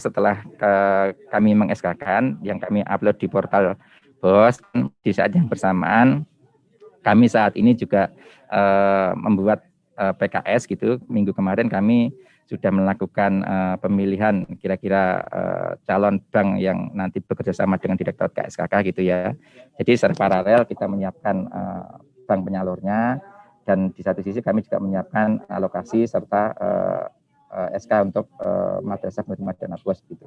setelah kami meng-SK-kan, yang kami upload di portal BOS, di saat yang bersamaan kami saat ini juga membuat PKS gitu. Minggu kemarin kami sudah melakukan pemilihan kira-kira calon bank yang nanti bekerja sama dengan Direktorat KSKK gitu ya. Jadi secara paralel kita menyiapkan bank penyalurnya, dan di satu sisi kami juga menyiapkan alokasi serta SK untuk madrasah penerima dana BOS gitu.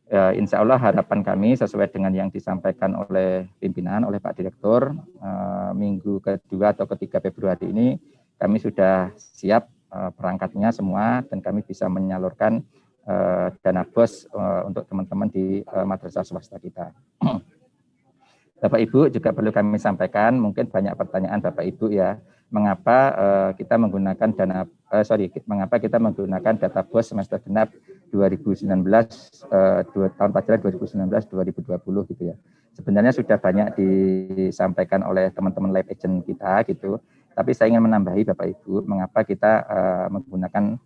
Insya Allah harapan kami sesuai dengan yang disampaikan oleh pimpinan, oleh Pak Direktur, minggu kedua atau ketiga Februari ini kami sudah siap perangkatnya semua, dan kami bisa menyalurkan dana BOS untuk teman-teman di madrasah swasta kita. Bapak Ibu juga perlu kami sampaikan, mungkin banyak pertanyaan Bapak Ibu ya, mengapa kita menggunakan mengapa kita menggunakan data BOS semester genap 2019 tahun pelajaran 2019-2020 gitu ya. Sebenarnya sudah banyak disampaikan oleh teman-teman live agent kita gitu, tapi saya ingin menambahi Bapak Ibu mengapa kita menggunakan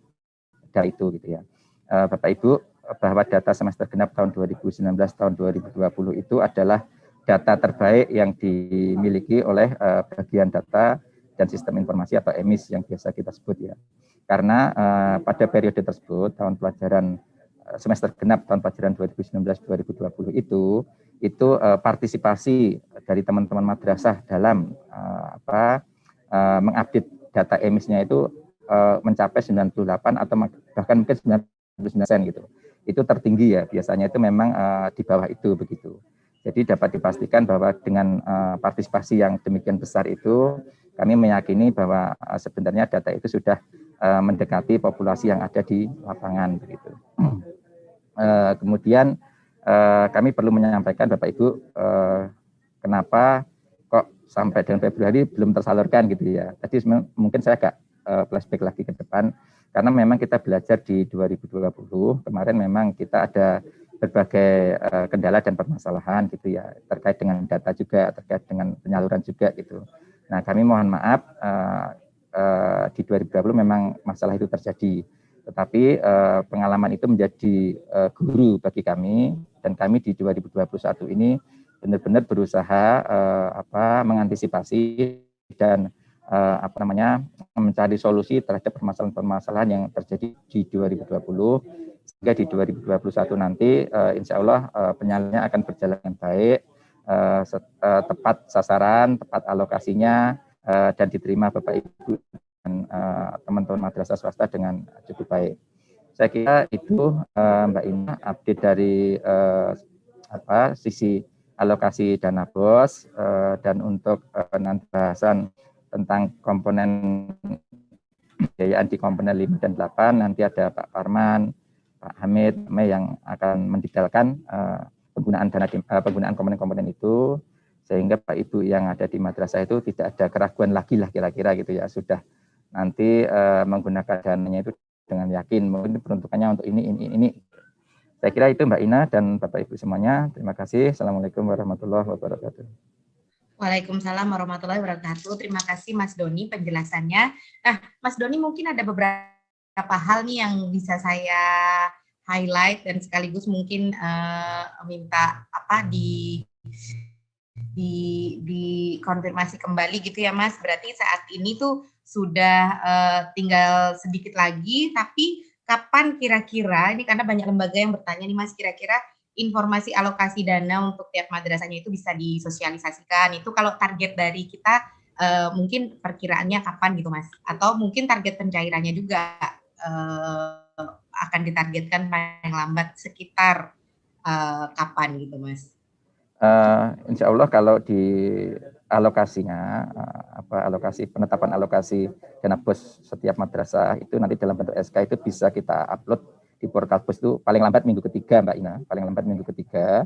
data itu gitu ya. Bapak Ibu, bahwa data semester genap tahun 2019 tahun 2020 itu adalah data terbaik yang dimiliki oleh bagian data dan sistem informasi atau EMIS yang biasa kita sebut ya. Karena pada periode tersebut tahun pelajaran semester genap tahun pelajaran 2019-2020 itu partisipasi dari teman-teman madrasah dalam mengupdate data EMIS-nya itu mencapai 98 atau bahkan mungkin 99% gitu. Itu tertinggi ya, biasanya itu memang di bawah itu begitu. Jadi dapat dipastikan bahwa dengan partisipasi yang demikian besar itu, kami meyakini bahwa sebenarnya data itu sudah mendekati populasi yang ada di lapangan begitu. Kemudian kami perlu menyampaikan Bapak Ibu, kenapa kok sampai dengan Februari belum tersalurkan gitu ya. Tadi mungkin saya agak flashback lagi ke depan, karena memang kita belajar di 2020, kemarin memang kita ada berbagai kendala dan permasalahan gitu ya, terkait dengan data juga, terkait dengan penyaluran juga gitu. Nah, kami mohon maaf di 2020 memang masalah itu terjadi, tetapi pengalaman itu menjadi guru bagi kami, dan kami di 2021 ini benar-benar berusaha mengantisipasi dan mencari solusi terhadap permasalahan-permasalahan yang terjadi di 2020, sehingga di 2021 nanti insya Allah penyalurannya akan berjalan dengan baik, tepat sasaran, tepat alokasinya, dan diterima Bapak Ibu dan teman-teman madrasah swasta dengan cukup baik. Saya kira itu Mbak Ina update dari sisi alokasi dana BOS, dan untuk nanti bahasan tentang komponen biayaan di komponen 5 dan 8 nanti ada Pak Parman, Pak Hamid yang akan mendetailkan penggunaan komponen-komponen itu, sehingga Pak Ibu yang ada di madrasah itu tidak ada keraguan lagi lah kira-kira gitu ya, sudah nanti menggunakan dananya itu dengan yakin mungkin peruntukannya untuk ini. Saya kira itu Mbak Ina dan Bapak Ibu semuanya. Terima kasih. Assalamualaikum warahmatullahi wabarakatuh. Waalaikumsalam warahmatullahi wabarakatuh. Terima kasih Mas Doni penjelasannya. Nah, Mas Doni mungkin ada beberapa hal nih yang bisa saya highlight dan sekaligus mungkin minta dikonfirmasi kembali gitu ya Mas. Berarti saat ini tuh sudah tinggal sedikit lagi, tapi kapan kira-kira, ini karena banyak lembaga yang bertanya nih Mas, kira-kira informasi alokasi dana untuk tiap madrasahnya itu bisa disosialisasikan. Itu kalau target dari kita mungkin perkiraannya kapan gitu Mas? Atau mungkin target pencairannya juga akan ditargetkan paling lambat sekitar kapan gitu Mas? Insya Allah kalau di alokasinya, penetapan alokasi dana BOS setiap madrasah itu nanti dalam bentuk SK itu bisa kita upload di portal BOS itu paling lambat minggu ketiga Mbak Ina, paling lambat minggu ketiga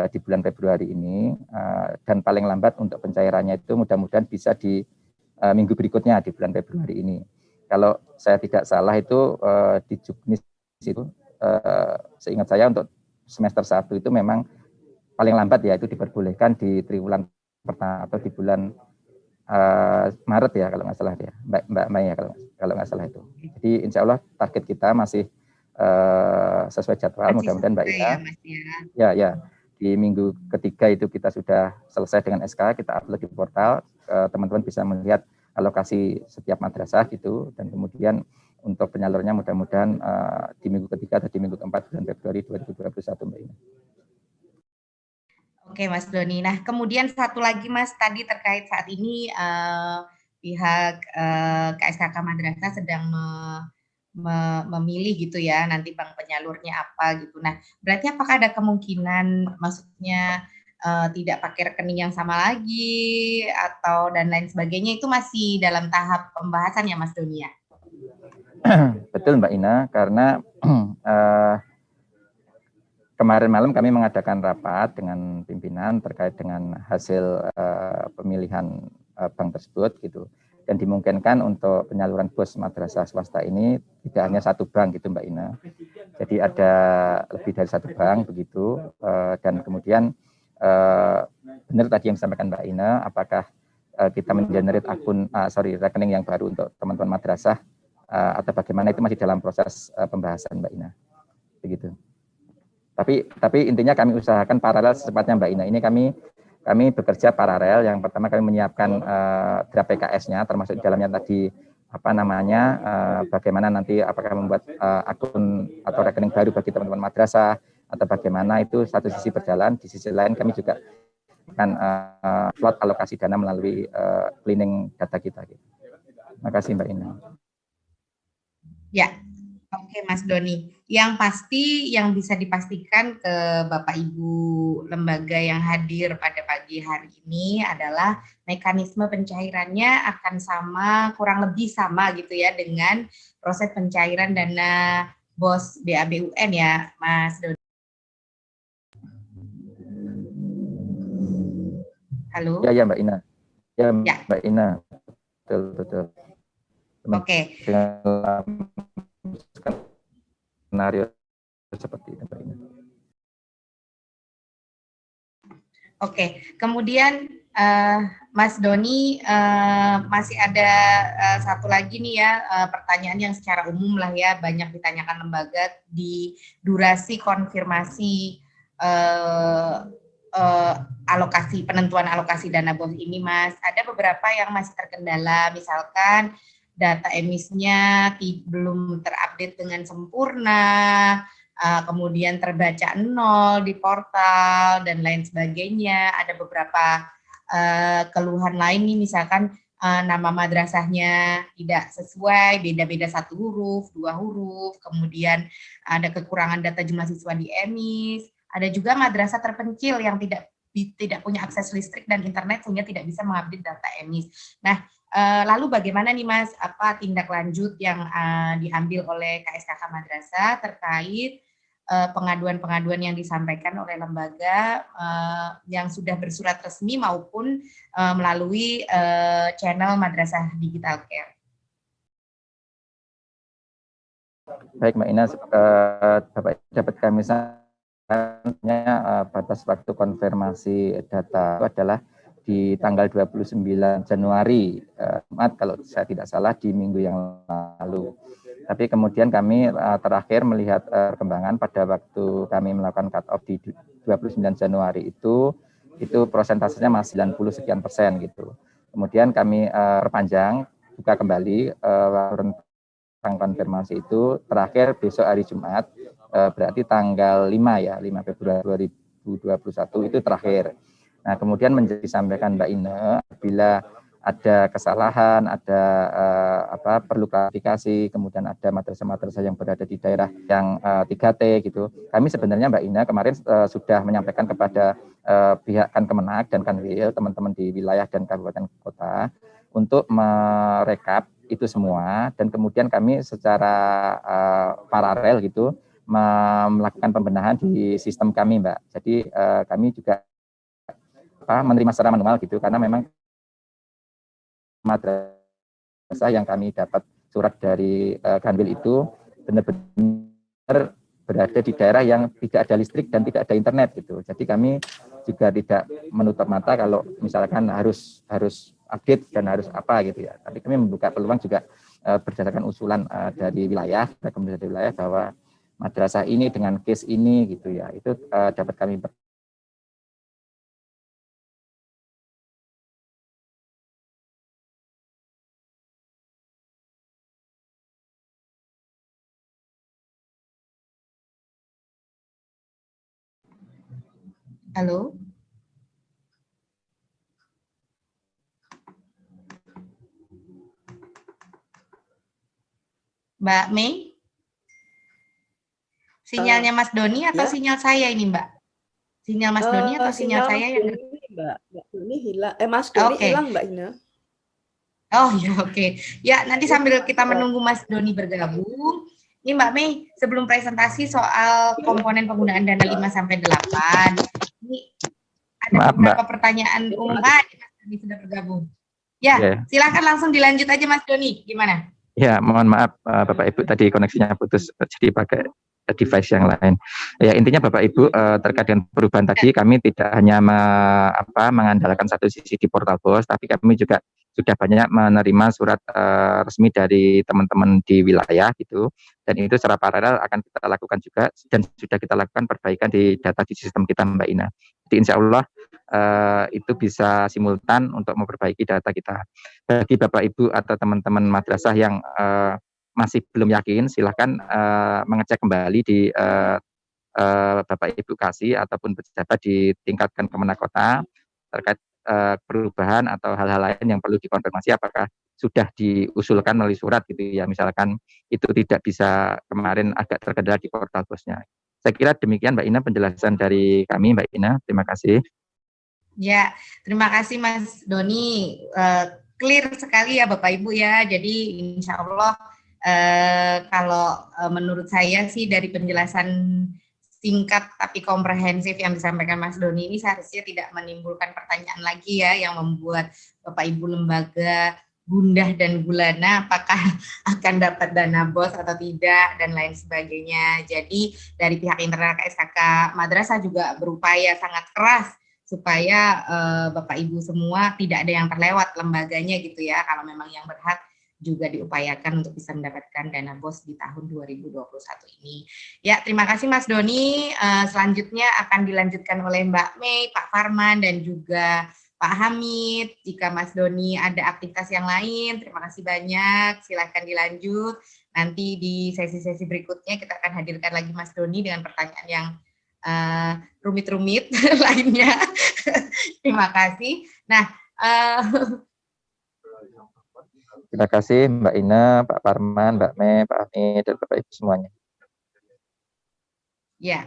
di bulan Februari ini, dan paling lambat untuk pencairannya itu mudah-mudahan bisa di minggu berikutnya di bulan Februari ini. Kalau saya tidak salah itu di Juknis itu seingat saya untuk semester 1 itu memang paling lambat ya itu diperbolehkan di triwulan pertama atau di bulan Maret ya kalau nggak salah ya Mbak Mei ya kalau nggak salah itu. Jadi insya Allah target kita masih sesuai jadwal. Mudah-mudahan Mbak Ina. Ya, Mas, ya. Ya, di minggu ketiga itu kita sudah selesai dengan SK, kita upload di portal, teman-teman bisa melihat alokasi setiap madrasah gitu, dan kemudian untuk penyalurnya mudah-mudahan di minggu ketiga atau di minggu keempat bulan Februari 2021, Mbak Ina. Oke, Mas Doni. Nah, kemudian satu lagi, Mas, tadi terkait saat ini pihak KSKK Madrasah sedang memilih gitu ya, nanti bank penyalurnya apa gitu. Nah, berarti apakah ada kemungkinan, maksudnya tidak pakai rekening yang sama lagi atau dan lain sebagainya, itu masih dalam tahap pembahasan ya, Mas Doni ya? Betul, Mbak Ina, karena kemarin malam kami mengadakan rapat dengan pimpinan terkait dengan hasil pemilihan bank tersebut gitu, dan dimungkinkan untuk penyaluran BOS madrasah swasta ini tidak hanya satu bank gitu, Mbak Ina. Jadi ada lebih dari satu bank begitu, dan kemudian benar tadi yang disampaikan Mbak Ina, apakah kita mengenerate rekening yang baru untuk teman-teman madrasah atau bagaimana, itu masih dalam proses pembahasan, Mbak Ina. Begitu. Tapi intinya kami usahakan paralel secepatnya, Mbak Ina. Ini kami bekerja paralel. Yang pertama kami menyiapkan draft PKS-nya, termasuk di dalamnya tadi bagaimana nanti apakah membuat akun atau rekening baru bagi teman-teman madrasah atau bagaimana, itu satu sisi berjalan. Di sisi lain kami juga akan plot alokasi dana melalui cleaning data kita. Terima kasih, Mbak Ina. Ya. Oke, Mas Doni. Yang pasti yang bisa dipastikan ke Bapak Ibu lembaga yang hadir pada pagi hari ini adalah mekanisme pencairannya akan sama, kurang lebih sama gitu ya dengan proses pencairan dana BOS BABUN ya, Mas Doni. Halo? Ya, Mbak Ina. Ya, Mbak Ina. Betul. Oke. Skenario seperti itu, Mbak Ina. Oke, kemudian Mas Doni masih ada satu lagi nih ya, pertanyaan yang secara umum lah ya, banyak ditanyakan lembaga di durasi konfirmasi penentuan alokasi dana BOS ini, Mas. Ada beberapa yang masih terkendala, misalkan data emisnya belum terupdate dengan sempurna, kemudian terbaca 0 di portal dan lain sebagainya. Ada beberapa keluhan lain nih, misalkan nama madrasahnya tidak sesuai, beda-beda 1 huruf, 2 huruf, kemudian ada kekurangan data jumlah siswa di emis. Ada juga madrasah terpencil yang tidak punya akses listrik dan internet sehingga tidak bisa mengupdate data emis. Nah, lalu bagaimana nih, Mas, apa tindak lanjut yang diambil oleh KSKK Madrasah terkait pengaduan-pengaduan yang disampaikan oleh lembaga yang sudah bersurat resmi maupun melalui channel Madrasah Digital Care? Baik, Mbak Ina, Bapak dapat kami batas waktu konfirmasi data itu adalah di tanggal 29 Januari, kalau saya tidak salah di minggu yang lalu. Tapi kemudian kami terakhir melihat perkembangan pada waktu kami melakukan cut off di 29 Januari itu prosentasenya masih 90 sekian persen gitu. Kemudian kami perpanjang, buka kembali tentang konfirmasi itu terakhir besok hari Jumat, berarti tanggal 5 Februari 2021 itu terakhir. Nah, kemudian disampaikan Mbak Ina, bila ada kesalahan, ada perlu klarifikasi, kemudian ada madrasah-madrasah yang berada di daerah yang 3T gitu. Kami sebenarnya, Mbak Ina, kemarin sudah menyampaikan kepada pihak Kemenag dan Kanwil, teman-teman di wilayah dan kabupaten kota, untuk merekap itu semua, dan kemudian kami secara paralel gitu melakukan pembenahan di sistem kami, Mbak. Jadi kami juga menerima secara manual gitu, karena memang madrasah yang kami dapat surat dari Kanwil itu benar-benar berada di daerah yang tidak ada listrik dan tidak ada internet gitu. Jadi kami juga tidak menutup mata kalau misalkan harus update dan harus apa gitu ya. Tapi kami membuka peluang juga berdasarkan usulan dari wilayah, rekomendasi dari wilayah, bahwa madrasah ini dengan case ini gitu ya, itu dapat kami. Halo? Mbak Mei? Sinyalnya Mas Doni atau Ya. sinyal saya ini, Mbak? Sinyal Mas Doni atau sinyal saya Mas yang Doni, Mbak Doni hilang. Mas Doni hilang, Mbak Ina. Oh ya, oke. Ya, nanti sambil kita menunggu Mas Doni bergabung, ini Mbak Mei, sebelum presentasi soal komponen penggunaan dana 5 sampai 8, ini ada beberapa pertanyaan umum. Mas Doni sudah bergabung. Ya, silakan langsung dilanjut aja Mas Doni, gimana? Ya, mohon maaf Bapak Ibu, tadi koneksinya putus, jadi pakai device yang lain. Ya, intinya Bapak Ibu terkait dengan perubahan tadi, kami tidak hanya mengandalkan satu sisi di portal BOS, tapi kami juga sudah banyak menerima surat resmi dari teman-teman di wilayah gitu, dan itu secara paralel akan kita lakukan juga, dan sudah kita lakukan perbaikan di data di sistem kita Mbak Ina. Jadi insya Allah itu bisa simultan untuk memperbaiki data kita. Bagi Bapak Ibu atau teman-teman madrasah yang masih belum yakin, silahkan mengecek kembali di Bapak Ibu Kasih ataupun pejabat di tingkatkan Kemenak Kota terkait perubahan atau hal-hal lain yang perlu dikonfirmasi apakah sudah diusulkan melalui surat gitu ya, misalkan itu tidak bisa kemarin agak terkendala di portal BOS-nya. Saya kira demikian Mbak Ina penjelasan dari kami, Mbak Ina. Terima kasih. Ya, terima kasih Mas Doni. Clear sekali ya Bapak Ibu ya. Jadi insya Allah kalau menurut saya sih dari penjelasan singkat tapi komprehensif yang disampaikan Mas Doni ini seharusnya tidak menimbulkan pertanyaan lagi ya yang membuat Bapak Ibu lembaga gundah dan gulana apakah akan dapat dana BOS atau tidak dan lain sebagainya. Jadi dari pihak internal KSKK Madrasah juga berupaya sangat keras supaya Bapak Ibu semua tidak ada yang terlewat lembaganya gitu ya, kalau memang yang berhak juga diupayakan untuk bisa mendapatkan dana BOS di tahun 2021 ini. Ya, terima kasih Mas Doni. Selanjutnya akan dilanjutkan oleh Mbak Mei, Pak Farman, dan juga Pak Hamid. Jika Mas Doni ada aktivitas yang lain, terima kasih banyak. Silakan dilanjut. Nanti di sesi-sesi berikutnya kita akan hadirkan lagi Mas Doni dengan pertanyaan yang rumit-rumit lainnya. Terima kasih. Nah, terima kasih Mbak Ina, Pak Parman, Mbak Me, Pak Hamid, dan Bapak Ibu semuanya. Ya,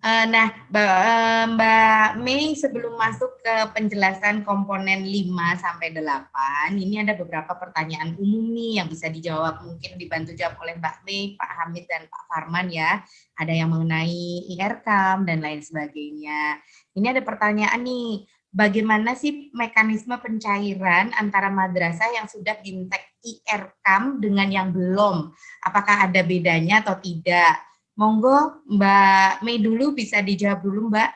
nah Mbak Mei sebelum masuk ke penjelasan komponen 5 sampai 8, ini ada beberapa pertanyaan umum nih yang bisa dijawab, mungkin dibantu jawab oleh Mbak Mei, Pak Hamid, dan Pak Farman ya. Ada yang mengenai IRKAM dan lain sebagainya. Ini ada pertanyaan nih, bagaimana sih mekanisme pencairan antara madrasah yang sudah bintek IRKAM dengan yang belum? Apakah ada bedanya atau tidak? Monggo Mbak Mei dulu, bisa dijawab dulu Mbak.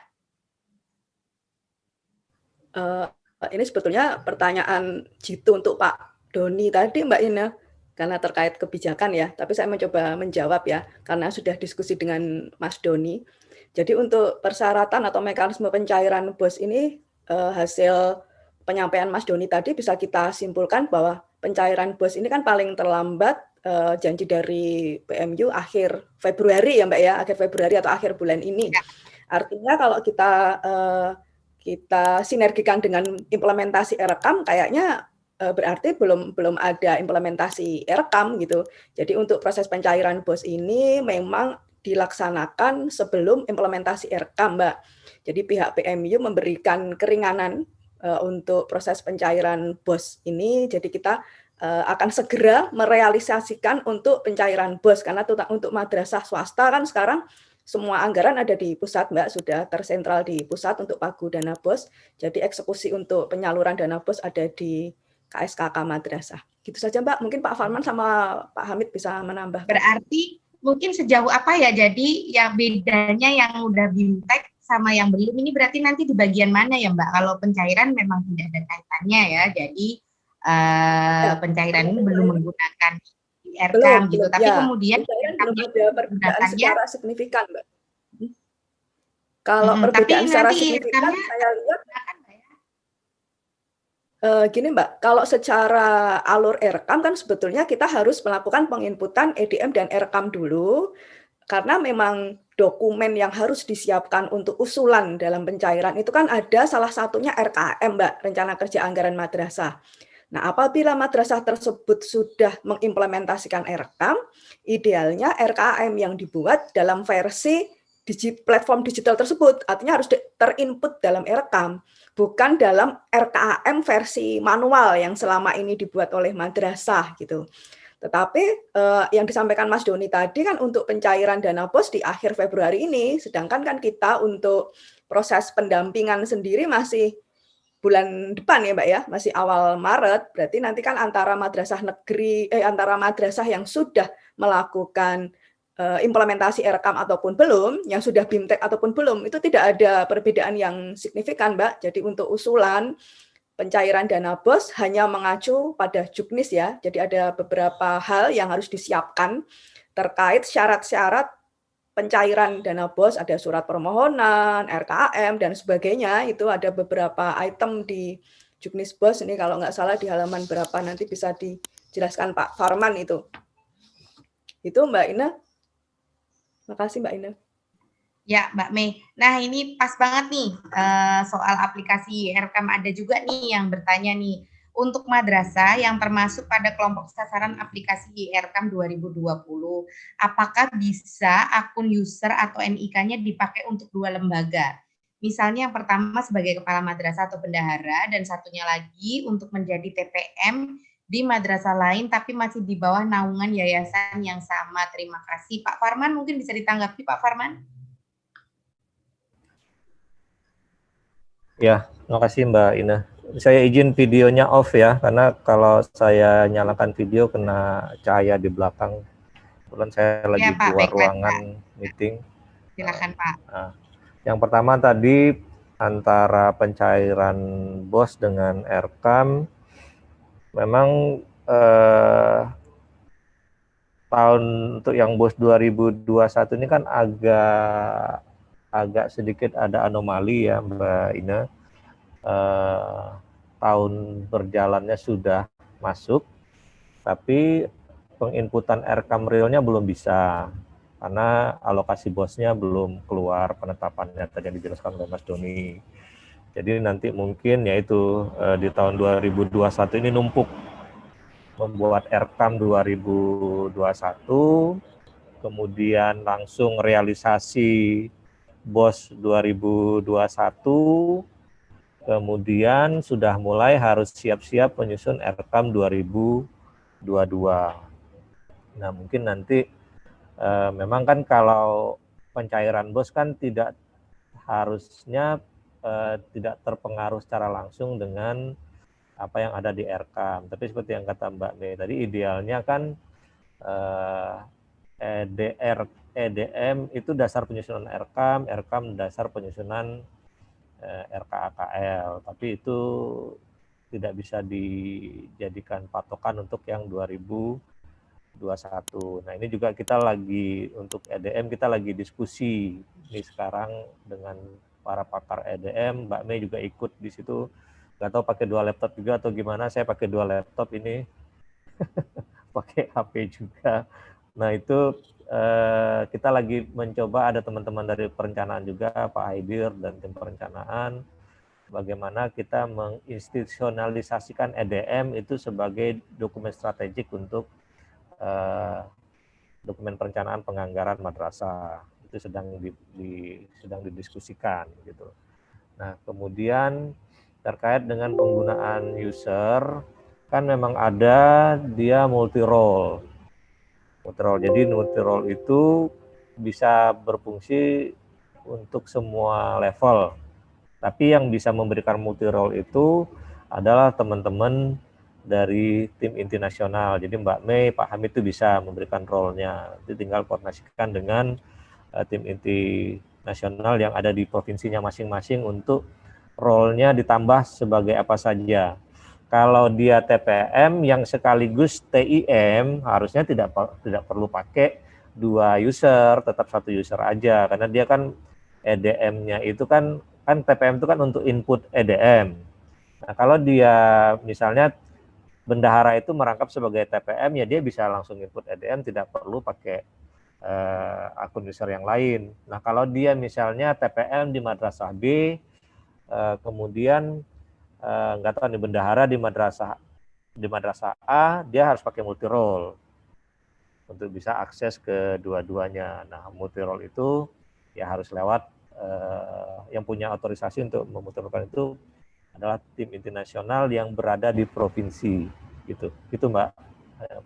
Ini sebetulnya pertanyaan jitu untuk Pak Doni tadi Mbak Ina, karena terkait kebijakan ya, tapi saya mencoba menjawab ya, karena sudah diskusi dengan Mas Doni. Jadi untuk persyaratan atau mekanisme pencairan BOS ini, hasil penyampaian Mas Doni tadi bisa kita simpulkan bahwa pencairan BOS ini kan paling terlambat janji dari PMU akhir Februari ya Mbak ya, akhir Februari atau akhir bulan ini. Artinya kalau kita sinergikan dengan implementasi IRKAM kayaknya berarti belum ada implementasi IRKAM gitu. Jadi untuk proses pencairan BOS ini memang dilaksanakan sebelum implementasi IRKAM Mbak. Jadi pihak PMU memberikan keringanan untuk proses pencairan BOS ini, jadi kita akan segera merealisasikan untuk pencairan BOS, karena untuk madrasah swasta kan sekarang semua anggaran ada di pusat Mbak, sudah tersentral di pusat untuk pagu dana BOS, jadi eksekusi untuk penyaluran dana BOS ada di KSKK Madrasah. Gitu saja Mbak, mungkin Pak Farman sama Pak Hamid bisa menambah. Berarti mungkin sejauh apa ya, jadi yang bedanya yang udah bintek sama yang belum ini berarti nanti di bagian mana ya Mbak? Kalau pencairan memang tidak ada kaitannya ya, jadi pencairan ini belum menggunakan di Aircam gitu. Belum, Tapi ya. kemudian Pencairan belum Aircamnya ada perbedaan menggunakannya. secara signifikan, Mbak. Kalau Tapi perbedaan secara nanti signifikan, Aircamnya saya lihat gunakan nggak ya? gini Mbak, kalau secara alur Aircam kan sebetulnya kita harus melakukan penginputan EDM dan Aircam dulu, karena memang dokumen yang harus disiapkan untuk usulan dalam pencairan itu kan ada salah satunya RKM, Mbak, Rencana Kerja Anggaran Madrasah. Nah, apabila madrasah tersebut sudah mengimplementasikan Aircam, idealnya RKM yang dibuat dalam versi platform digital tersebut, artinya harus terinput dalam Aircam, bukan dalam RKM versi manual yang selama ini dibuat oleh madrasah gitu. Tetapi yang disampaikan Mas Doni tadi kan untuk pencairan dana BOS di akhir Februari ini, sedangkan kan kita untuk proses pendampingan sendiri masih bulan depan ya Mbak ya, masih awal Maret, berarti nanti kan antara madrasah negeri, antara madrasah yang sudah melakukan implementasi Aircam ataupun belum, yang sudah BIMTEK ataupun belum, itu tidak ada perbedaan yang signifikan Mbak. Jadi untuk usulan pencairan dana BOS hanya mengacu pada Juknis ya, jadi ada beberapa hal yang harus disiapkan terkait syarat-syarat pencairan dana BOS, ada surat permohonan, RKM, dan sebagainya, itu ada beberapa item di Juknis BOS, ini kalau nggak salah di halaman berapa, nanti bisa dijelaskan Pak Farman itu. Itu Mbak Ina. Makasih Mbak Ina. Ya, Mbak Mei. Nah, ini pas banget nih soal aplikasi Aircam, ada juga nih yang bertanya nih, untuk madrasah yang termasuk pada kelompok sasaran aplikasi Aircam 2020, apakah bisa akun user atau NIK-nya dipakai untuk dua lembaga? Misalnya yang pertama sebagai kepala madrasah atau bendahara, dan satunya lagi untuk menjadi TPM di madrasah lain tapi masih di bawah naungan yayasan yang sama. Terima kasih. Pak Farman, mungkin bisa ditanggapi Pak Farman? Ya, terima kasih Mbak Ina. Saya izin videonya off ya, karena kalau saya nyalakan video kena cahaya di belakang. Kebetulan saya lagi Pak, keluar baiklah, ruangan Pak. meeting. Silakan Pak. Nah, yang pertama tadi antara pencairan BOS dengan Aircam, memang tahun untuk yang BOS 2021 ini kan agak sedikit ada anomali ya Mbak Ina. Tahun berjalannya sudah masuk, tapi penginputan Aircam realnya belum bisa karena alokasi BOS-nya belum keluar penetapannya tadi yang dijelaskan oleh Mas Doni. Jadi nanti mungkin yaitu di tahun 2021 ini numpuk membuat Aircam 2021, kemudian langsung realisasi BOS 2021, kemudian sudah mulai harus siap-siap menyusun Aircam 2022. Nah, mungkin nanti memang kan kalau pencairan BOS kan tidak harusnya tidak terpengaruh secara langsung dengan apa yang ada di Aircam. Tapi seperti yang kata Mbak Mei tadi, idealnya kan EDM itu dasar penyusunan Aircam, Aircam dasar penyusunan RKAKL, tapi itu tidak bisa dijadikan patokan untuk yang 2021. Nah, ini juga kita lagi untuk EDM kita lagi diskusi ini sekarang dengan para pakar EDM. Mbak Mei juga ikut di situ. Nggak tahu pakai 2 laptop juga atau gimana. Saya pakai 2 laptop ini, pakai HP juga. Nah, itu kita lagi mencoba, ada teman-teman dari perencanaan juga, Pak Haidir dan tim perencanaan, bagaimana kita menginstitusionalisasikan EDM itu sebagai dokumen strategik untuk dokumen perencanaan penganggaran madrasah. Itu sedang didiskusikan gitu. Nah, kemudian terkait dengan penggunaan user, kan memang ada dia multi role. Jadi multi role itu bisa berfungsi untuk semua level. Tapi yang bisa memberikan multi role itu adalah teman-teman dari tim inti nasional. Jadi Mbak Mei, Pak Hamid itu bisa memberikan role-nya. Itu tinggal koordinasikan dengan tim inti nasional yang ada di provinsinya masing-masing untuk role-nya ditambah sebagai apa saja. Kalau dia TPM yang sekaligus TIM, harusnya tidak perlu pakai 2 user, tetap 1 user aja, karena dia kan EDM-nya itu kan TPM itu kan untuk input EDM. Nah, kalau dia misalnya bendahara itu merangkap sebagai TPM, ya dia bisa langsung input EDM, tidak perlu pakai akun user yang lain. Nah, kalau dia misalnya TPM di madrasah B, kemudian nggak tahu nih bendahara di madrasah A, dia harus pakai multi role untuk bisa akses ke dua-duanya. Nah, multi role itu ya harus lewat yang punya otorisasi untuk memultirolkan itu adalah tim inti nasional yang berada di provinsi gitu. Itu Mbak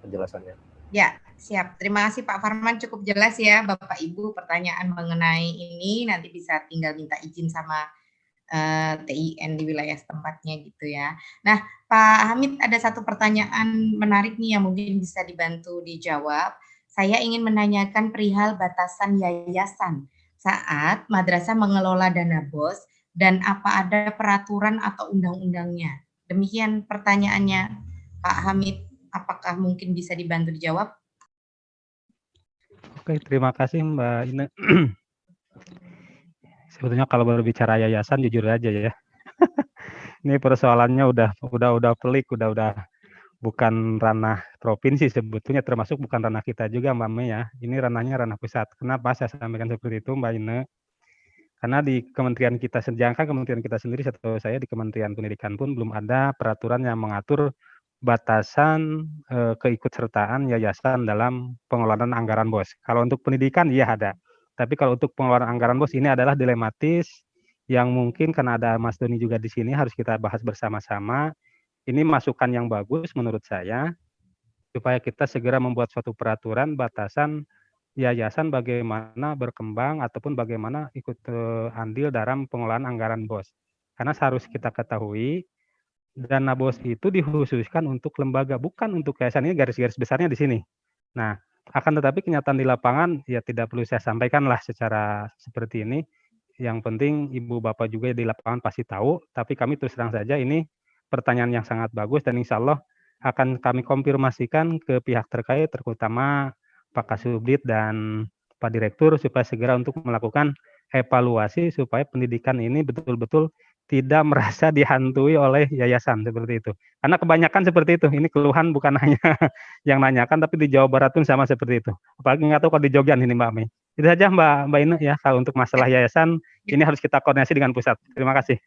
penjelasannya. Ya, siap. Terima kasih Pak Farman, cukup jelas ya Bapak Ibu pertanyaan mengenai ini, nanti bisa tinggal minta izin sama TIN di wilayah tempatnya gitu ya. Nah, Pak Hamid, ada satu pertanyaan menarik nih yang mungkin bisa dibantu dijawab. Saya ingin menanyakan perihal batasan yayasan saat madrasah mengelola dana BOS dan apa ada peraturan atau undang-undangnya. Demikian pertanyaannya Pak Hamid, apakah mungkin bisa dibantu dijawab? Oke, terima kasih Mbak Ine. Sebetulnya kalau berbicara yayasan jujur aja ya. Ini persoalannya udah pelik, udah bukan ranah provinsi sebetulnya, termasuk bukan ranah kita juga Mbak Mei ya. Ini ranahnya ranah pusat. Kenapa saya sampaikan seperti itu Mbak Ine? Karena di kementerian kita sendiri, setahu saya di Kementerian Pendidikan pun belum ada peraturan yang mengatur batasan keikutsertaan yayasan dalam pengelolaan anggaran BOS. Kalau untuk pendidikan iya ada. Tapi kalau untuk pengelolaan anggaran BOS ini adalah dilematis yang mungkin karena ada Mas Doni juga di sini harus kita bahas bersama-sama. Ini masukan yang bagus menurut saya supaya kita segera membuat suatu peraturan batasan yayasan bagaimana berkembang ataupun bagaimana ikut andil dalam pengelolaan anggaran BOS. Karena seharus kita ketahui dana BOS itu dikhususkan untuk lembaga, bukan untuk yayasan. Ini garis-garis besarnya di sini. Nah, akan tetapi kenyataan di lapangan ya tidak perlu saya sampaikan lah secara seperti ini. Yang penting Ibu Bapak juga di lapangan pasti tahu, tapi kami terus terang saja ini pertanyaan yang sangat bagus dan insya Allah akan kami konfirmasikan ke pihak terkait, terutama Pak Kasubdit dan Pak Direktur supaya segera untuk melakukan evaluasi supaya pendidikan ini betul-betul tidak merasa dihantui oleh yayasan seperti itu. Karena kebanyakan seperti itu. Ini keluhan bukan hanya yang nanyakan, tapi di Jawa Barat pun sama seperti itu. Apalagi nggak tahu kalau di Jogja ini Mbak Mei. Itu saja Mbak Ine ya, kalau untuk masalah yayasan ini harus kita koordinasi dengan pusat. Terima kasih.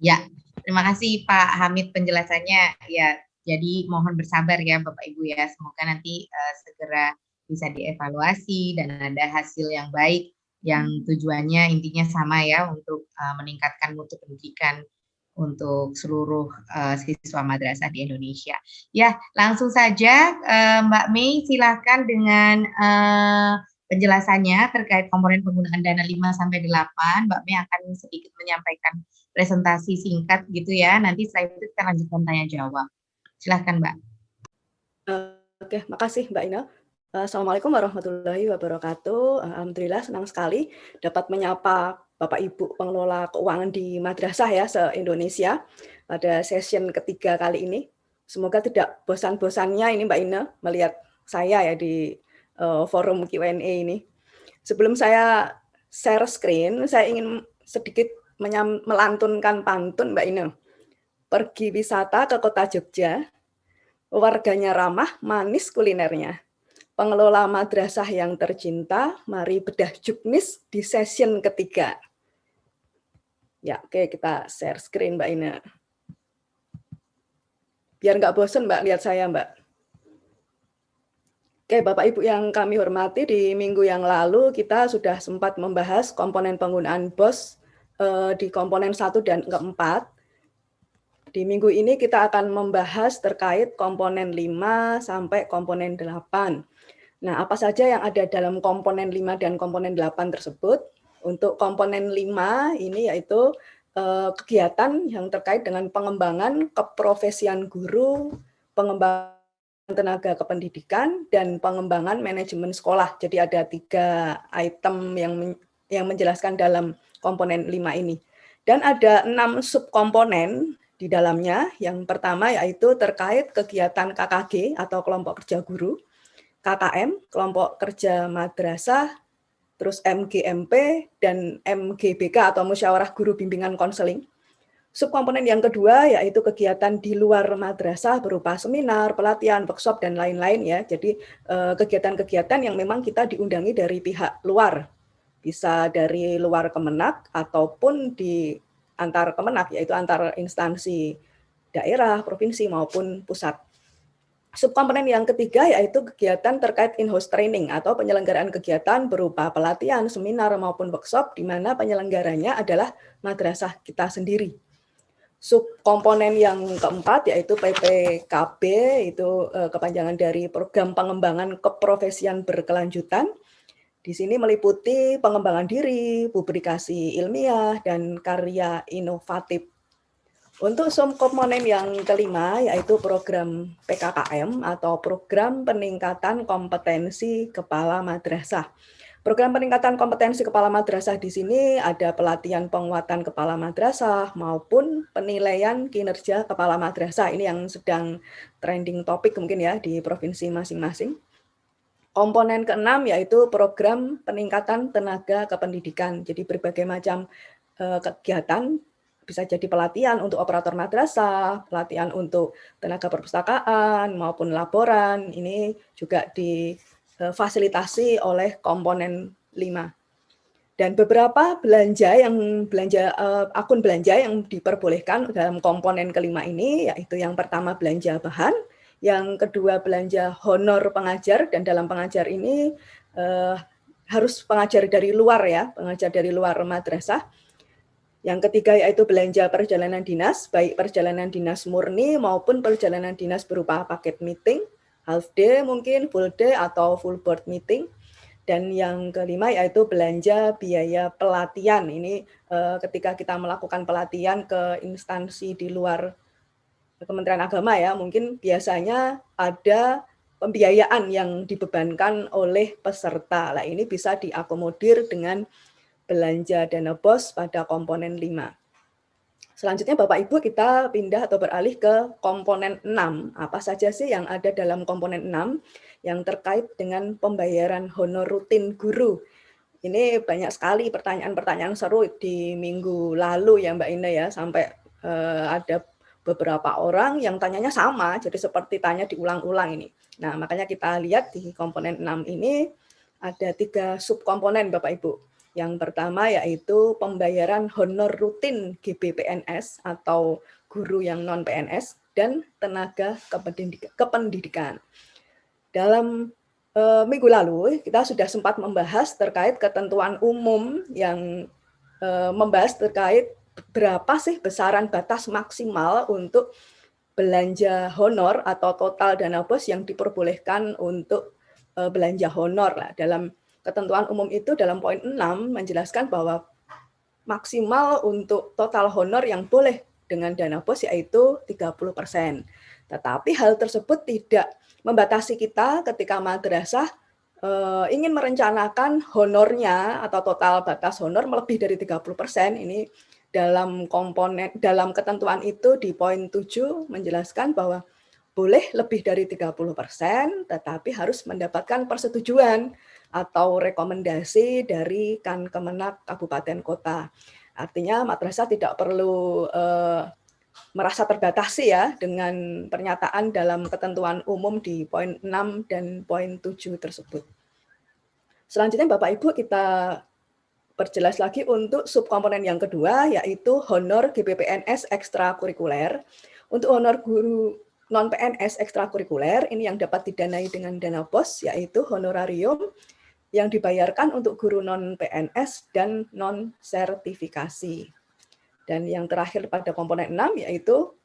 Ya, terima kasih Pak Hamid penjelasannya. Ya, jadi mohon bersabar ya Bapak Ibu ya. Semoga nanti segera bisa dievaluasi dan ada hasil yang baik yang tujuannya intinya sama ya untuk meningkatkan mutu pendidikan untuk seluruh siswa madrasah di Indonesia. Ya, langsung saja Mbak Mei silakan dengan penjelasannya terkait komponen penggunaan dana 5-8. Mbak Mei akan sedikit menyampaikan presentasi singkat gitu ya. Nanti setelah itu kita lanjutkan tanya jawab. Silahkan Mbak. Oke, makasih Mbak Ina. Assalamualaikum warahmatullahi wabarakatuh. Alhamdulillah senang sekali dapat menyapa Bapak Ibu pengelola keuangan di madrasah ya se-Indonesia pada session ketiga kali ini. Semoga tidak bosan-bosannya ini Mbak Ina melihat saya ya di forum Q&A ini. Sebelum saya share screen, saya ingin sedikit melantunkan pantun Mbak Ina. Pergi wisata ke kota Jogja, warganya ramah, manis kulinernya. Pengelola madrasah yang tercinta, mari bedah juknis di session ketiga. Ya, oke, kita share screen Mbak Ina. Biar nggak bosan Mbak lihat saya Mbak. Oke, Bapak Ibu yang kami hormati, di minggu yang lalu kita sudah sempat membahas komponen penggunaan BOS di komponen 1 dan 4. Di minggu ini kita akan membahas terkait komponen 5 sampai komponen 8. Nah, apa saja yang ada dalam komponen 5 dan komponen 8 tersebut? Untuk komponen 5 ini yaitu kegiatan yang terkait dengan pengembangan keprofesian guru, pengembangan tenaga kependidikan, dan pengembangan manajemen sekolah. Jadi ada 3 item yang menjelaskan dalam komponen 5 ini. Dan ada 6 subkomponen di dalamnya. Yang pertama yaitu terkait kegiatan KKG atau kelompok kerja guru, KKM, kelompok kerja madrasah, terus MGMP, dan MGBK atau musyawarah guru bimbingan konseling. Subkomponen yang kedua yaitu kegiatan di luar madrasah berupa seminar, pelatihan, workshop, dan lain-lain ya. Jadi kegiatan-kegiatan yang memang kita diundangi dari pihak luar. Bisa dari luar Kemenak ataupun di antar Kemenak, yaitu antar instansi daerah, provinsi, maupun pusat. Subkomponen yang ketiga yaitu kegiatan terkait in-house training atau penyelenggaraan kegiatan berupa pelatihan, seminar, maupun workshop, di mana penyelenggaranya adalah madrasah kita sendiri. Subkomponen yang keempat yaitu PPKB, itu kepanjangan dari Program Pengembangan Keprofesian Berkelanjutan. Di sini meliputi pengembangan diri, publikasi ilmiah, dan karya inovatif. Untuk subkomponen yang kelima yaitu program PKKM atau Program Peningkatan Kompetensi Kepala Madrasah. Program peningkatan kompetensi kepala madrasah di sini ada pelatihan penguatan kepala madrasah maupun penilaian kinerja kepala madrasah. Ini yang sedang trending topik mungkin ya di provinsi masing-masing. Komponen keenam yaitu program peningkatan tenaga kependidikan. Jadi berbagai macam kegiatan, bisa jadi pelatihan untuk operator madrasah, pelatihan untuk tenaga perpustakaan maupun laboran. Ini juga difasilitasi oleh komponen 5. Dan beberapa akun belanja yang diperbolehkan dalam komponen kelima ini, yaitu yang pertama belanja bahan, yang kedua belanja honor pengajar, dan dalam pengajar ini harus pengajar dari luar ya, pengajar dari luar madrasah. Yang ketiga yaitu belanja perjalanan dinas, baik perjalanan dinas murni maupun perjalanan dinas berupa paket meeting, half day mungkin, full day, atau full board meeting. Dan yang kelima yaitu belanja biaya pelatihan. Ini ketika kita melakukan pelatihan ke instansi di luar Kementerian Agama ya, mungkin biasanya ada pembiayaan yang dibebankan oleh peserta. Nah, ini bisa diakomodir dengan belanja dana BOS pada komponen 5. Selanjutnya Bapak Ibu kita pindah atau beralih ke komponen 6. Apa saja sih yang ada dalam komponen 6 yang terkait dengan pembayaran honor rutin guru? Ini banyak sekali pertanyaan-pertanyaan seru di minggu lalu ya Mbak Ina ya, sampai ada beberapa orang yang tanyanya sama, jadi seperti tanya diulang-ulang ini. Nah, makanya kita lihat di komponen 6 ini ada 3 subkomponen Bapak Ibu. Yang pertama yaitu pembayaran honor rutin GBPNS atau guru yang non-PNS dan tenaga kependidikan. Dalam minggu lalu kita sudah sempat membahas terkait ketentuan umum yang membahas terkait berapa sih besaran batas maksimal untuk belanja honor atau total dana BOS yang diperbolehkan untuk belanja honor lah. Dalam ketentuan umum itu dalam poin 6 menjelaskan bahwa maksimal untuk total honor yang boleh dengan dana BOS yaitu 30%. Tetapi hal tersebut tidak membatasi kita ketika madrasah ingin merencanakan honornya atau total batas honor melebih dari 30%. Ini dalam ketentuan itu di poin 7 menjelaskan bahwa boleh lebih dari 30%, tetapi harus mendapatkan persetujuan atau rekomendasi dari Kankemenak Kabupaten Kota. Artinya madrasah tidak perlu merasa terbatasi ya dengan pernyataan dalam ketentuan umum di poin 6 dan poin 7 tersebut. Selanjutnya Bapak Ibu kita perjelas lagi untuk subkomponen yang kedua yaitu honor GBPNS ekstrakurikuler. Untuk honor guru non-PNS ekstrakurikuler ini yang dapat didanai dengan dana BOS yaitu honorarium yang dibayarkan untuk guru non-PNS dan non-sertifikasi. Dan yang terakhir pada komponen 6 yaitu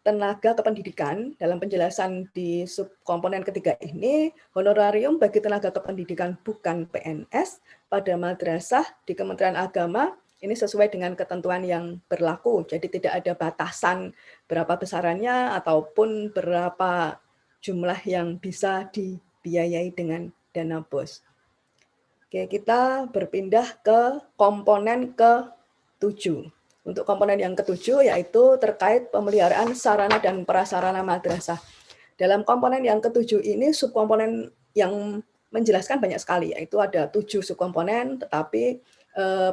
tenaga kependidikan. Dalam penjelasan di subkomponen ketiga ini, honorarium bagi tenaga kependidikan bukan PNS pada madrasah di Kementerian Agama ini sesuai dengan ketentuan yang berlaku. Jadi tidak ada batasan berapa besarannya ataupun berapa jumlah yang bisa dibiayai dengan dana BOS. Oke, kita berpindah ke komponen ke-7. Untuk komponen yang ketujuh yaitu terkait pemeliharaan sarana dan prasarana madrasah. Dalam komponen yang ketujuh ini subkomponen yang menjelaskan banyak sekali, yaitu ada 7 subkomponen, tetapi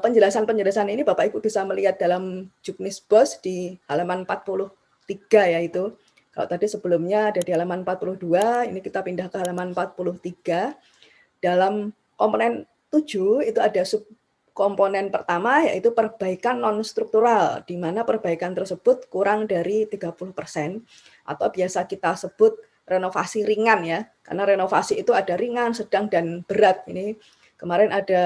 penjelasan-penjelasan ini Bapak Ibu bisa melihat dalam Juknis BOS di halaman 43 yaitu. Kalau tadi sebelumnya ada di halaman 42, ini kita pindah ke halaman 43. Dalam komponen 7 itu ada subkomponen pertama yaitu perbaikan non-struktural, di mana perbaikan tersebut kurang dari 30% atau biasa kita sebut renovasi ringan ya, karena renovasi itu ada ringan, sedang, dan berat. Ini kemarin ada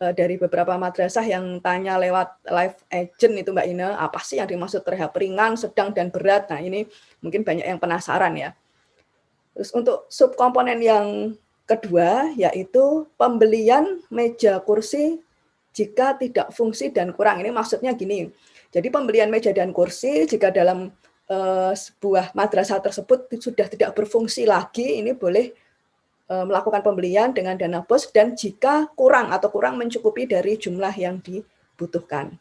dari beberapa madrasah yang tanya lewat live agent itu Mbak Ina, apa sih yang dimaksud rehab ringan, sedang, dan berat. Nah ini mungkin banyak yang penasaran ya. Terus untuk subkomponen yang kedua yaitu pembelian meja kursi jika tidak fungsi dan kurang. Ini maksudnya gini, jadi pembelian meja dan kursi jika dalam sebuah madrasah tersebut sudah tidak berfungsi lagi, ini boleh melakukan pembelian dengan dana BOS dan jika kurang atau kurang mencukupi dari jumlah yang dibutuhkan.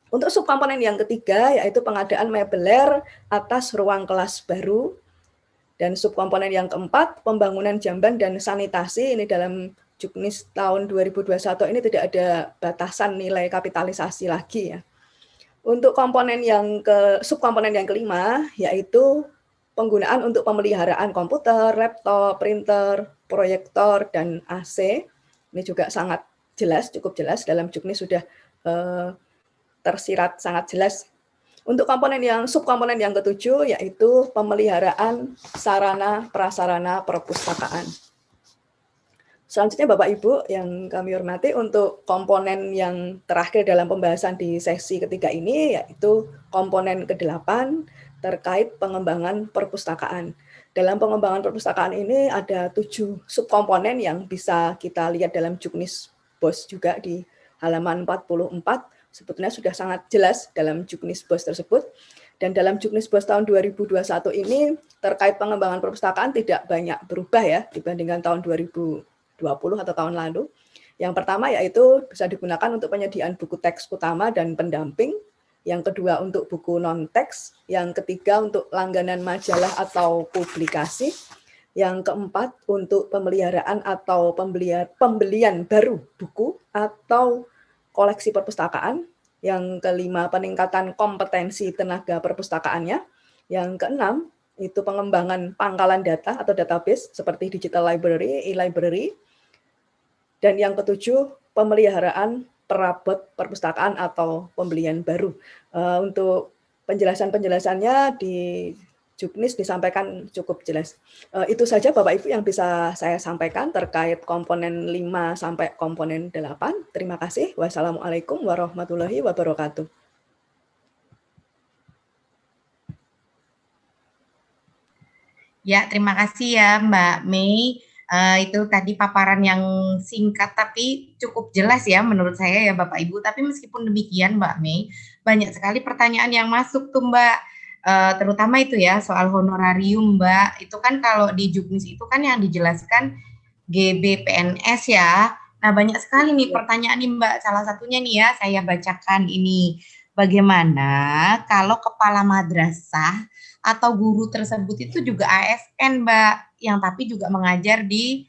Untuk subkomponen yang ketiga yaitu pengadaan mebeler atas ruang kelas baru. Dan subkomponen yang keempat, pembangunan jamban dan sanitasi. Ini dalam Juknis tahun 2021 ini tidak ada batasan nilai kapitalisasi lagi ya. Untuk subkomponen yang kelima, yaitu penggunaan untuk pemeliharaan komputer, laptop, printer, proyektor, dan AC. Ini juga sangat jelas, cukup jelas dalam Juknis sudah tersirat sangat jelas. Untuk subkomponen yang ketujuh yaitu pemeliharaan sarana prasarana perpustakaan. Selanjutnya Bapak Ibu yang kami hormati, untuk komponen yang terakhir dalam pembahasan di sesi ketiga ini yaitu komponen ke-8 terkait pengembangan perpustakaan. Dalam pengembangan perpustakaan ini ada 7 subkomponen yang bisa kita lihat dalam Juknis BOS juga di halaman 44. Sebetulnya sudah sangat jelas dalam Juknis BOS tersebut. Dan dalam Juknis BOS tahun 2021 ini terkait pengembangan perpustakaan tidak banyak berubah ya dibandingkan tahun 2020 atau tahun lalu. Yang pertama yaitu bisa digunakan untuk penyediaan buku teks utama dan pendamping. Yang kedua untuk buku non-teks. Yang ketiga untuk langganan majalah atau publikasi. Yang keempat untuk pemeliharaan atau pembelian baru buku atau koleksi perpustakaan. Yang kelima, peningkatan kompetensi tenaga perpustakaannya. Yang keenam, itu pengembangan pangkalan data atau database seperti digital library, e-library. Dan yang ketujuh, pemeliharaan perabot perpustakaan atau pembelian baru. Untuk penjelasan-penjelasannya di Juknis disampaikan cukup jelas. Itu saja Bapak Ibu yang bisa saya sampaikan terkait komponen 5 sampai komponen 8. Terima kasih. Wassalamualaikum warahmatullahi wabarakatuh. Ya, terima kasih ya Mbak Mei. Itu tadi paparan yang singkat tapi cukup jelas ya menurut saya ya Bapak Ibu. Tapi meskipun demikian Mbak Mei, banyak sekali pertanyaan yang masuk tuh Mbak. Terutama itu ya soal honorarium Mbak. Itu kan kalau di Juknis itu kan yang dijelaskan GBPNS ya. Nah banyak sekali nih pertanyaan nih Mbak. Salah satunya nih ya saya bacakan ini. Bagaimana kalau kepala madrasah atau guru tersebut itu juga ASN Mbak, yang tapi juga mengajar di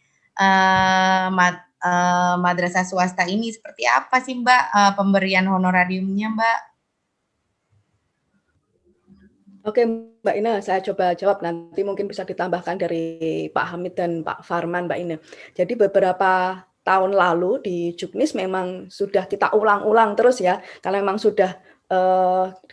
madrasah swasta ini. Seperti apa sih Mbak pemberian honorariumnya Mbak? Oke Mbak Ina, saya coba jawab, nanti mungkin bisa ditambahkan dari Pak Hamid dan Pak Farman Mbak Ina. Jadi beberapa tahun lalu di Juknis memang sudah kita ulang-ulang terus ya, karena memang sudah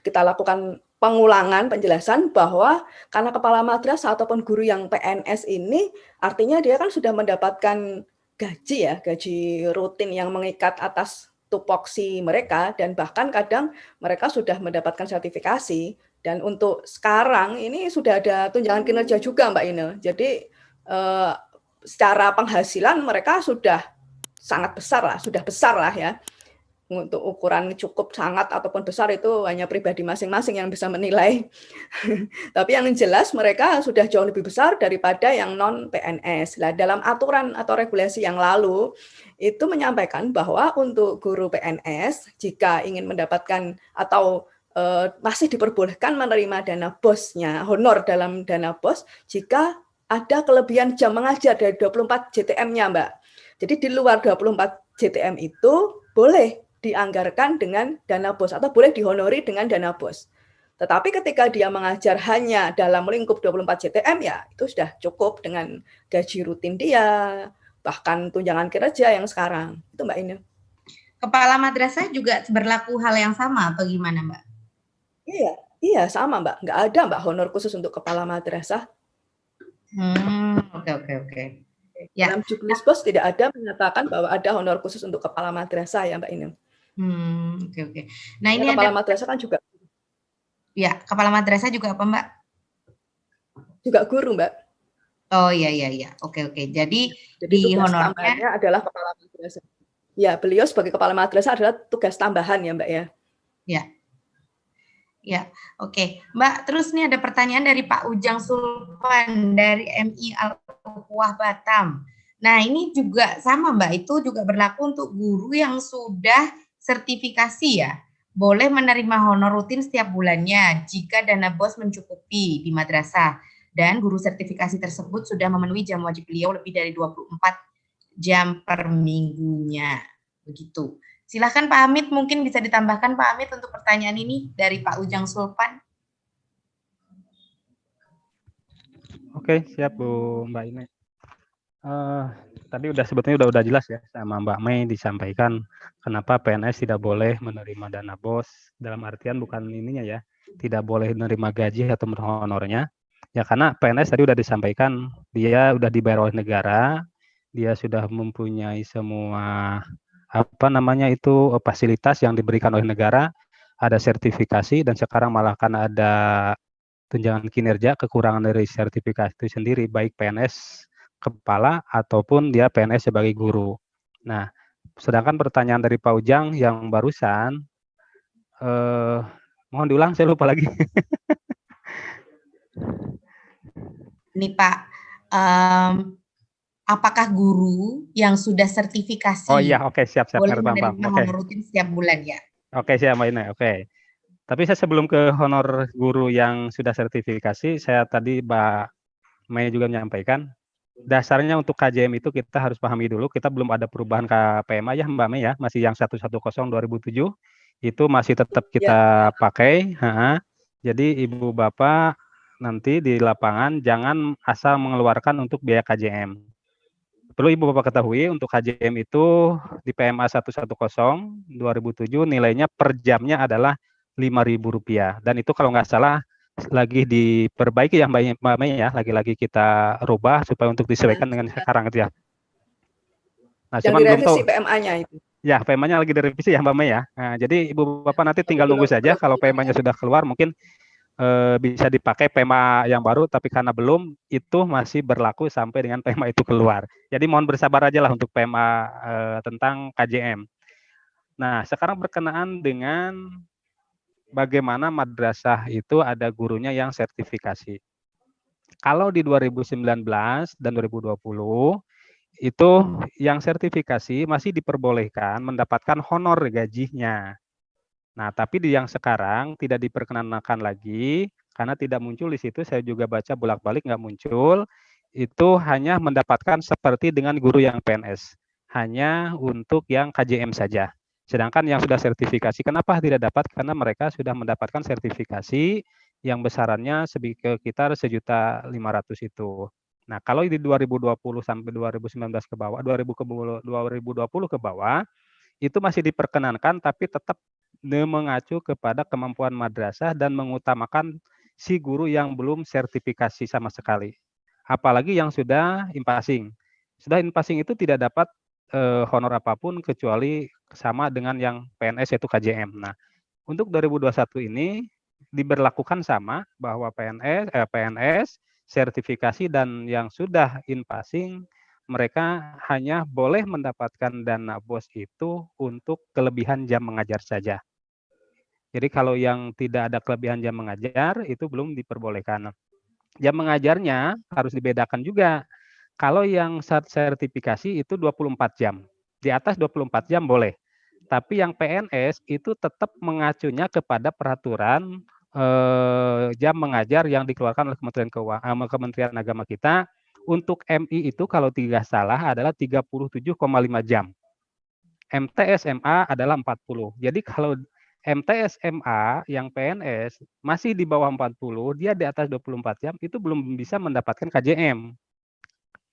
kita lakukan pengulangan penjelasan bahwa karena kepala madrasah ataupun guru yang PNS ini artinya dia kan sudah mendapatkan gaji ya, gaji rutin yang mengikat atas tupoksi mereka dan bahkan kadang mereka sudah mendapatkan sertifikasi. Dan untuk sekarang ini sudah ada tunjangan kinerja juga Mbak Ine. Jadi secara penghasilan mereka sudah sangat besar lah, sudah besar lah ya. Untuk ukuran cukup sangat ataupun besar itu hanya pribadi masing-masing yang bisa menilai. Tapi yang jelas mereka sudah jauh lebih besar daripada yang non PNS. Nah, dalam aturan atau regulasi yang lalu itu menyampaikan bahwa untuk guru PNS jika ingin mendapatkan atau masih diperbolehkan menerima dana bosnya, honor dalam dana bos jika ada kelebihan jam mengajar dari 24 JTM-nya, Mbak. Jadi di luar 24 JTM itu boleh dianggarkan dengan dana bos atau boleh dihonori dengan dana bos. Tetapi ketika dia mengajar hanya dalam lingkup 24 JTM ya itu sudah cukup dengan gaji rutin dia, bahkan tunjangan kinerja yang sekarang. Itu Mbak Ine. Kepala madrasah juga berlaku hal yang sama atau gimana, Mbak? Iya sama Mbak. Nggak ada Mbak honor khusus untuk kepala madrasah. Oke. Ya. Dalam juknis bos tidak ada menyatakan bahwa ada honor khusus untuk kepala madrasah ya Mbak Ine. Oke. Nah ini kepala madrasah kan juga. Ya, kepala madrasah juga apa Mbak? Juga guru Mbak. Oh iya. Oke. Jadi di honornya adalah kepala madrasah. Ya, beliau sebagai kepala madrasah adalah tugas tambahan ya Mbak ya. Ya, oke. Mbak, terus nih ada pertanyaan dari Pak Ujang Sulpan dari MI Al-Ukhwah Batam. Nah, ini juga sama Mbak, itu juga berlaku untuk guru yang sudah sertifikasi ya. Boleh menerima honor rutin setiap bulannya jika dana bos mencukupi di madrasah. Dan guru sertifikasi tersebut sudah memenuhi jam wajib beliau lebih dari 24 jam per minggunya. Begitu. Silahkan Pak Hamid, mungkin bisa ditambahkan Pak Hamid untuk pertanyaan ini dari Pak Ujang Sulpan. Oke, siap Bu Mbak Ine. Tadi sebetulnya udah jelas ya sama Mbak Mei disampaikan kenapa PNS tidak boleh menerima dana bos, dalam artian bukan ininya ya, tidak boleh menerima gaji atau honornya. Ya karena PNS tadi udah disampaikan dia udah dibayar oleh negara, dia sudah mempunyai semua fasilitas yang diberikan oleh negara, ada sertifikasi dan sekarang malah karena ada tunjangan kinerja, kekurangan dari sertifikasi itu sendiri baik PNS kepala ataupun dia PNS sebagai guru. Nah, sedangkan pertanyaan dari Pak Ujang yang barusan mohon diulang, saya lupa lagi. Ini Pak, apakah guru yang sudah sertifikasi siap boleh menerima honor rutin setiap bulan ya? Oke, siap Mbak Ine. Oke. Tapi saya sebelum ke honor guru yang sudah sertifikasi, saya tadi Mbak Mei juga menyampaikan, dasarnya untuk KJM itu kita harus pahami dulu, kita belum ada perubahan KPMA ya Mbak Mei ya, masih yang 110/2007, itu masih tetap kita pakai. Jadi Ibu Bapak nanti di lapangan jangan asal mengeluarkan untuk biaya KJM. Perlu Ibu Bapak ketahui untuk KJM itu di PMA 110/2007 nilainya per jamnya adalah Rp5.000 dan itu kalau nggak salah lagi diperbaiki ya Mbak Mei ya, lagi-lagi kita rubah supaya untuk disesuaikan dengan sekarang gitu ya. Nah, yang direvisi PMA-nya itu. Ya, PMA-nya lagi direvisi ya Mbak Mei ya. Nah, jadi Ibu Bapak nanti tinggal nunggu saja kalau PMA-nya sudah keluar mungkin bisa dipakai PMA yang baru, tapi karena belum, itu masih berlaku sampai dengan PMA itu keluar. Jadi mohon bersabar aja lah untuk PMA tentang KJM. Nah, sekarang berkenaan dengan bagaimana madrasah itu ada gurunya yang sertifikasi. Kalau di 2019 dan 2020, itu yang sertifikasi masih diperbolehkan mendapatkan honor gajinya. Nah, tapi di yang sekarang tidak diperkenankan lagi karena tidak muncul di situ. Saya juga baca bolak-balik nggak muncul. Itu hanya mendapatkan seperti dengan guru yang PNS, hanya untuk yang KJM saja. Sedangkan yang sudah sertifikasi, kenapa tidak dapat? Karena mereka sudah mendapatkan sertifikasi yang besarannya sekitar 1.500.000 itu. Nah, kalau di 2020 sampai 2019 ke bawah, 2020 ke bawah, itu masih diperkenankan, tapi tetap mengacu kepada kemampuan madrasah dan mengutamakan si guru yang belum sertifikasi sama sekali. Apalagi yang sudah in-passing. Sudah in-passing itu tidak dapat honor apapun kecuali sama dengan yang PNS yaitu KJM. Nah, untuk 2021 ini diberlakukan sama bahwa PNS sertifikasi dan yang sudah in-passing mereka hanya boleh mendapatkan dana BOS itu untuk kelebihan jam mengajar saja. Jadi kalau yang tidak ada kelebihan jam mengajar itu belum diperbolehkan. Jam mengajarnya harus dibedakan juga. Kalau yang sertifikasi itu 24 jam. Di atas 24 jam boleh. Tapi yang PNS itu tetap mengacunya kepada peraturan jam mengajar yang dikeluarkan oleh Kementerian Agama kita. Untuk MI itu kalau tidak salah adalah 37,5 jam. MTS MA adalah 40. Jadi kalau MTS MA yang PNS masih di bawah 40, dia di atas 24 jam, itu belum bisa mendapatkan KJM.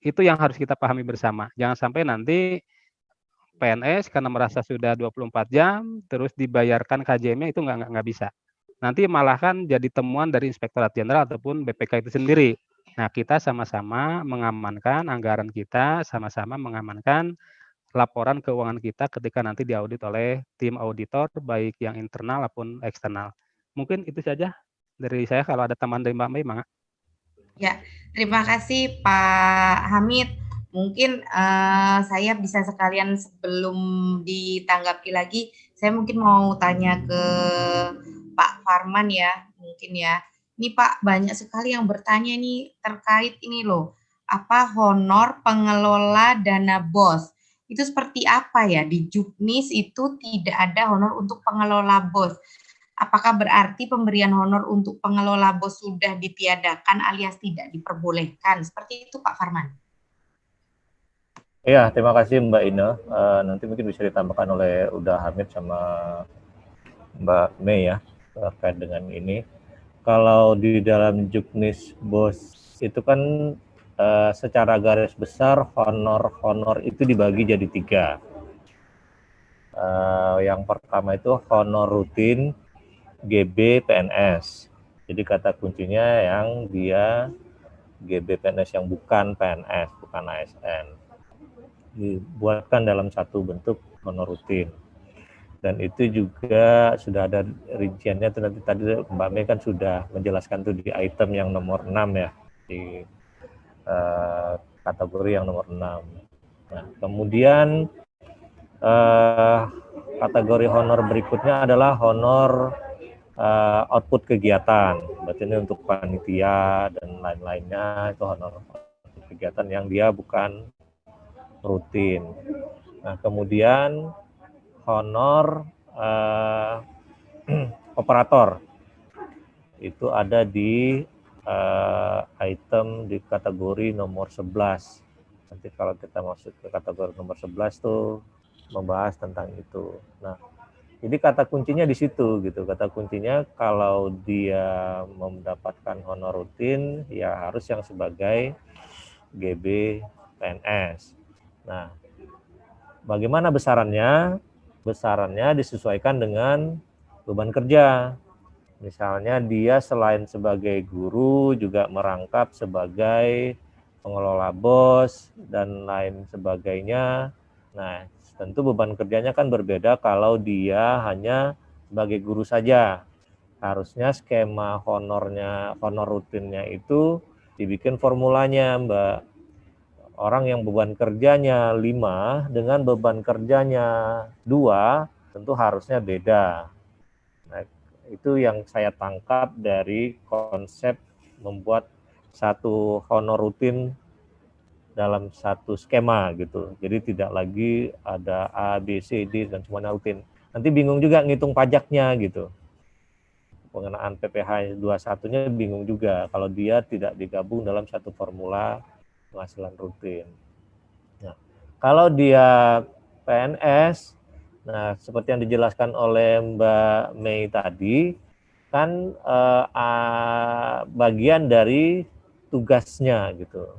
Itu yang harus kita pahami bersama. Jangan sampai nanti PNS karena merasa sudah 24 jam, terus dibayarkan KJM-nya itu nggak bisa. Nanti malah kan jadi temuan dari Inspektorat Jenderal ataupun BPK itu sendiri. Nah, kita sama-sama mengamankan anggaran kita, sama-sama mengamankan laporan keuangan kita ketika nanti diaudit oleh tim auditor, baik yang internal maupun eksternal. Mungkin itu saja dari saya. Kalau ada tambahan dari Mbak Mei, Mangga. Ya, terima kasih Pak Hamid. Mungkin saya bisa sekalian sebelum ditanggapi lagi, saya mungkin mau tanya ke Pak Farman ya, mungkin ya. Ini Pak, banyak sekali yang bertanya nih terkait ini loh, apa honor pengelola dana BOS. Itu seperti apa ya? Di Juknis itu tidak ada honor untuk pengelola BOS. Apakah berarti pemberian honor untuk pengelola BOS sudah ditiadakan alias tidak diperbolehkan? Seperti itu Pak Farman. Iya, terima kasih Mbak Ina. Nanti mungkin bisa ditambahkan oleh Uda Hamid sama Mbak Mei ya terkait dengan ini. Kalau di dalam Juknis BOS itu kan secara garis besar honor itu dibagi jadi 3. Yang pertama itu honor rutin GB PNS. Jadi kata kuncinya yang dia GB PNS yang bukan PNS, bukan ASN. Dibuatkan dalam satu bentuk honor rutin. Dan itu juga sudah ada rinciannya, nanti tadi Mbak Mei kan sudah menjelaskan tuh di item yang nomor 6 ya, di kategori yang nomor 6. Nah, kemudian kategori honor berikutnya adalah honor output kegiatan. Berarti ini untuk panitia dan lain-lainnya, itu honor kegiatan yang dia bukan rutin. Nah, kemudian honor operator itu ada di item di kategori nomor 11. Nanti kalau kita masuk ke kategori nomor 11 tuh membahas tentang itu. Nah, jadi kata kuncinya di situ gitu. Kata kuncinya kalau dia mendapatkan honor rutin ya harus yang sebagai GB PNS. Nah, bagaimana besarannya? Besarannya disesuaikan dengan beban kerja. Misalnya dia selain sebagai guru juga merangkap sebagai pengelola BOS dan lain sebagainya. Nah, tentu beban kerjanya kan berbeda kalau dia hanya sebagai guru saja. Harusnya skema honor rutinnya itu dibikin formulanya, Mbak. Orang yang beban kerjanya 5 dengan beban kerjanya 2 tentu harusnya beda. Nah, itu yang saya tangkap dari konsep membuat satu honor rutin dalam satu skema gitu. Jadi tidak lagi ada A, B, C, D dan semuanya rutin. Nanti bingung juga ngitung pajaknya gitu. Pengenaan PPh 21-nya bingung juga kalau dia tidak digabung dalam satu formula penghasilan rutin. Nah, kalau dia PNS, nah seperti yang dijelaskan oleh Mbak Mei tadi, kan bagian dari tugasnya gitu.